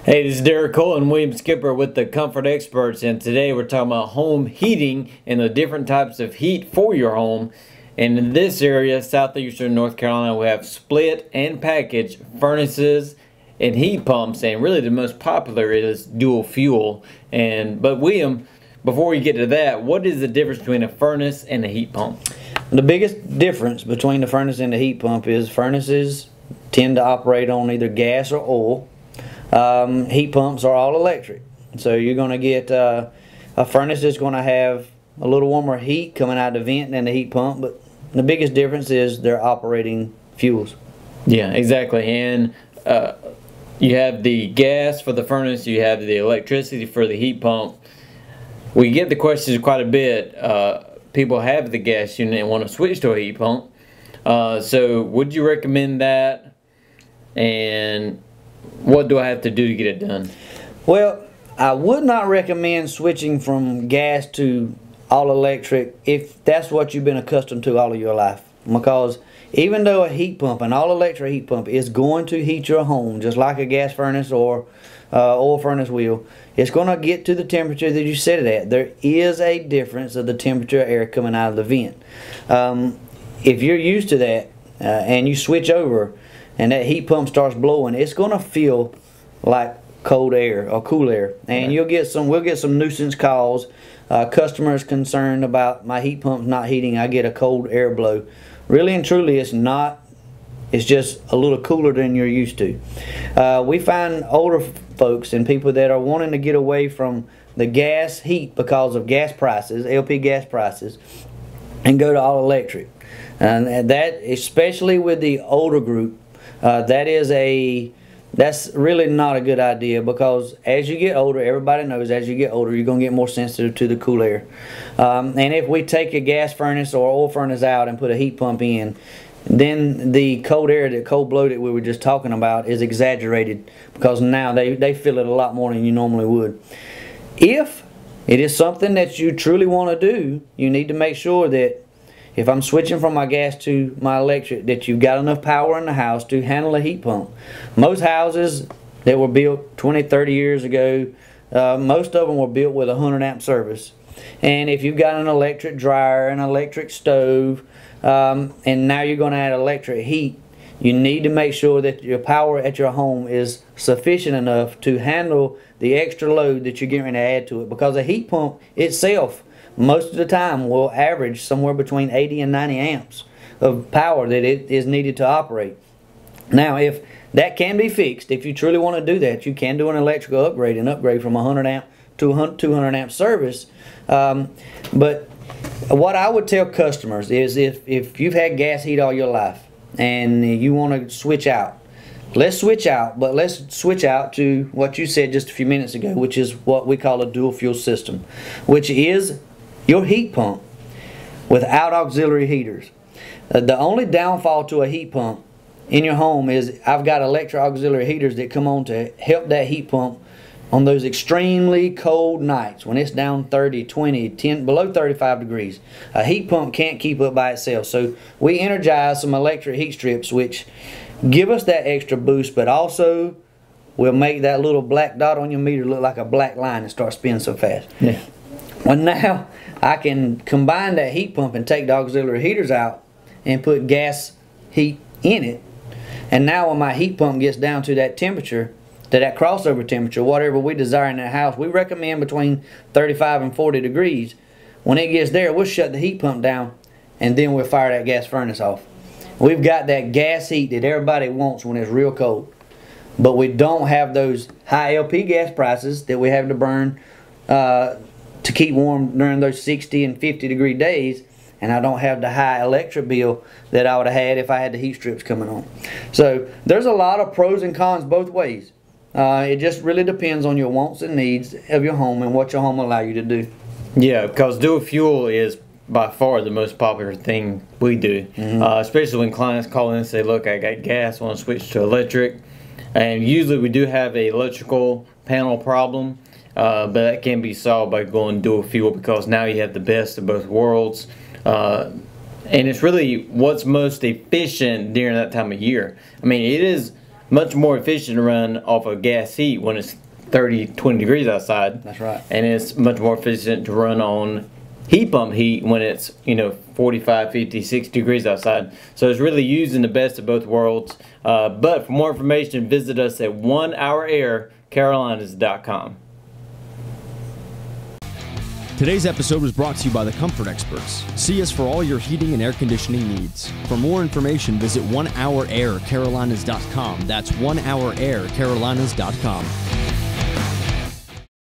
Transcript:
Hey, this is Derek Cole and William Skipper with the Comfort Experts, and today we're talking about home heating and the different types of heat for your home. And in this area, southeastern North Carolina, we have split and package furnaces and heat pumps, and really the most popular is dual fuel. But William, before we get to that, what is the difference between a furnace and a heat pump? The biggest difference between the furnace and the heat pump is furnaces tend to operate on either gas or oil. Heat pumps are all electric, so you're going to get a furnace that's going to have a little warmer heat coming out of the vent than the heat pump, but the biggest difference is they're operating fuels. Yeah, exactly. And you have the gas for the furnace, you have the electricity for the heat pump. We get the questions quite a bit. People have the gas unit and want to switch to a heat pump. So would you recommend that? And what do I have to do to get it done? Well, I would not recommend switching from gas to all electric if that's what you've been accustomed to all of your life, because even though a heat pump, an all electric heat pump, is going to heat your home just like a gas furnace or oil furnace will, it's going to get to the temperature that you set it at. There is a difference of the temperature of air coming out of the vent. If you're used to that and you switch over and that heat pump starts blowing, it's going to feel like cold air or cool air, and we'll get some nuisance calls. Customers concerned about my heat pump's not heating, I get a cold air blow. Really and truly, it's not. It's just a little cooler than you're used to. We find older folks and people that are wanting to get away from the gas heat because of gas prices, LP gas prices, and go to all electric. And that, especially with the older group, that's really not a good idea, because as you get older, everybody knows as you get older you're going to get more sensitive to the cool air. And if we take a gas furnace or oil furnace out and put a heat pump in, then the cold air, the cold blow that we were just talking about, is exaggerated, because now they feel it a lot more than you normally would. If it is something that you truly want to do, you need to make sure that if I'm switching from my gas to my electric, that you've got enough power in the house to handle a heat pump. Most houses that were built 20, 30 years ago, most of them were built with a 100 amp service. And if you've got an electric dryer, an electric stove, and now you're going to add electric heat, you need to make sure that your power at your home is sufficient enough to handle the extra load that you're getting to add to it, because a heat pump itself most of the time will average somewhere between 80 and 90 amps of power that it is needed to operate. Now, if that can be fixed, if you truly want to do that, you can do an electrical upgrade and upgrade from 100 amp to 200 amp service. But what I would tell customers is, if you've had gas heat all your life and you want to switch out, let's switch out, but let's switch out to what you said just a few minutes ago, which is what we call a dual fuel system, which is your heat pump without auxiliary heaters. The only downfall to a heat pump in your home is I've got electric auxiliary heaters that come on to help that heat pump on those extremely cold nights when it's down 30, 20, 10, below 35 degrees. A heat pump can't keep up by itself. So we energize some electric heat strips which give us that extra boost, but also will make that little black dot on your meter look like a black line and start spinning so fast. Yeah. Well, now I can combine that heat pump and take the auxiliary heaters out and put gas heat in it. And now when my heat pump gets down to that temperature, to that crossover temperature, whatever we desire in that house, we recommend between 35 and 40 degrees. When it gets there, we'll shut the heat pump down and then we'll fire that gas furnace off. We've got that gas heat that everybody wants when it's real cold. But we don't have those high LP gas prices that we have to burn to keep warm during those 60 and 50 degree days, and I don't have the high electric bill that I would have had if I had the heat strips coming on. So there's a lot of pros and cons both ways. It just really depends on your wants and needs of your home and what your home will allow you to do. Yeah, because dual fuel is by far the most popular thing we do, especially when clients call in and say, look, I got gas, I want to switch to electric. And usually we do have an electrical panel problem, but that can be solved by going dual fuel, because now you have the best of both worlds. And it's really what's most efficient during that time of year. I mean, it is much more efficient to run off of gas heat when it's 30, 20 degrees outside. That's right. And it's much more efficient to run on heat pump heat when it's 45, 50, 60 degrees outside. So it's really using the best of both worlds. But for more information, visit us at onehouraircarolinas.com. Today's episode was brought to you by the Comfort Experts. See us for all your heating and air conditioning needs. For more information, visit onehouraircarolinas.com. That's onehouraircarolinas.com.